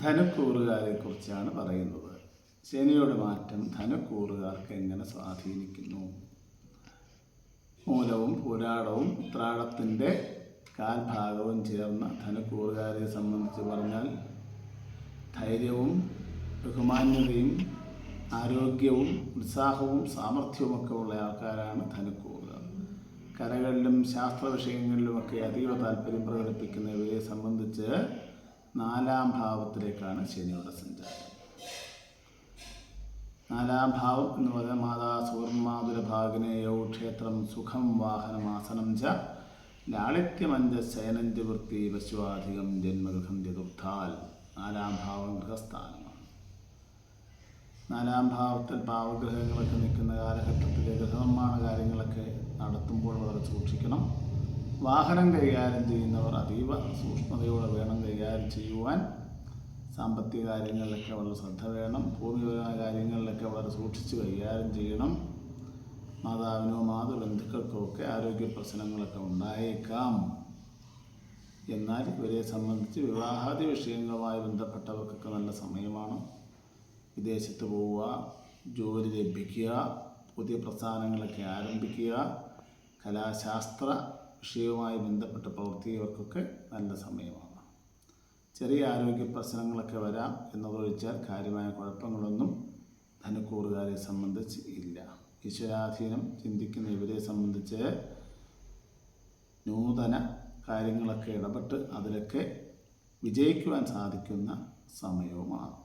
ധനുക്കൂറുകാരെ കുറിച്ചാണ് പറയുന്നത്. ശനിയുടെ മാറ്റം ധനുക്കൂറുകാർക്ക് എങ്ങനെ സ്വാധീനിക്കുന്നു? മൂലവും പുരാടവും ഉത്രാടത്തിൻ്റെ കാൽഭാഗവും ചേർന്ന ധനുക്കൂറുകാരെ സംബന്ധിച്ച് പറഞ്ഞാൽ ധൈര്യവും ബഹുമാന്യതയും ആരോഗ്യവും ഉത്സാഹവും സാമർഥ്യവുമൊക്കെ ഉള്ള ആൾക്കാരാണ് ധനുക്കൂറുകാർ. കലകളിലും ശാസ്ത്ര വിഷയങ്ങളിലുമൊക്കെ അതീവ താല്പര്യം പ്രകടിപ്പിക്കുന്ന ഇവരെ സംബന്ധിച്ച് 4-ാം ഭാവത്തിലേക്കാണ് ശനിയുടെ സഞ്ചാരം. 4-ാം ഭാവം എന്ന് പറഞ്ഞാൽ മാതാ സുവർമാതുരഭാഗിനേയോ ക്ഷേത്രം സുഖം വാഹനം ആസനം ച ലാളിത്യമഞ്ച ശയനഞ്ച വൃത്തി പശുവാധികം ജന്മഗൃഹം ചതുർത്ഥാൽ. 4-ാം ഭാവം ഗൃഹസ്ഥാനമാണ്. 4-ാം ഭാവത്തിൽ പാവഗ്രഹങ്ങളൊക്കെ നിൽക്കുന്ന കാലഘട്ടത്തിൽ ഗൃഹനിർമ്മാണ കാര്യങ്ങളൊക്കെ നടത്തുമ്പോൾ വളരെ സൂക്ഷിക്കണം. വാഹനം കൈകാര്യം ചെയ്യുന്നവർ അതീവ സൂക്ഷ്മതയോടെ വേണം കൈകാര്യം ചെയ്യുവാൻ. സാമ്പത്തിക കാര്യങ്ങളിലൊക്കെ വളരെ ശ്രദ്ധ വേണം. ഭൂമിപരമായ കാര്യങ്ങളിലൊക്കെ വളരെ സൂക്ഷിച്ച് കൈകാര്യം ചെയ്യണം. മാതാവിനോ മാതൃബന്ധുക്കൾക്കോ ഒക്കെ ആരോഗ്യ പ്രശ്നങ്ങളൊക്കെ ഉണ്ടായേക്കാം. എന്നാൽ ഇവരെ സംബന്ധിച്ച് വിവാഹാദി വിഷയങ്ങളുമായി ബന്ധപ്പെട്ടവർക്കൊക്കെ നല്ല സമയമാണ്. വിദേശത്ത് പോവുക, ജോലി ലഭിക്കുക, പുതിയ പ്രസ്ഥാനങ്ങളൊക്കെ ആരംഭിക്കുക, കലാശാസ്ത്ര വിഷയവുമായി ബന്ധപ്പെട്ട് പ്രവർത്തിക്കുന്നവർക്കൊക്കെ നല്ല സമയമാണ്. ചെറിയ ആരോഗ്യ പ്രശ്നങ്ങളൊക്കെ വരാം എന്നതൊഴിച്ചാൽ കാര്യമായ കുഴപ്പങ്ങളൊന്നും ധനുക്കൂറുകാരെ സംബന്ധിച്ച് ഇല്ല. ഈശ്വരാധീനം ചിന്തിക്കുന്ന ഇവരെ സംബന്ധിച്ച് നൂതന കാര്യങ്ങളൊക്കെ ഇടപെട്ട് അതിലൊക്കെ വിജയിക്കുവാൻ സാധിക്കുന്ന സമയവുമാണ്.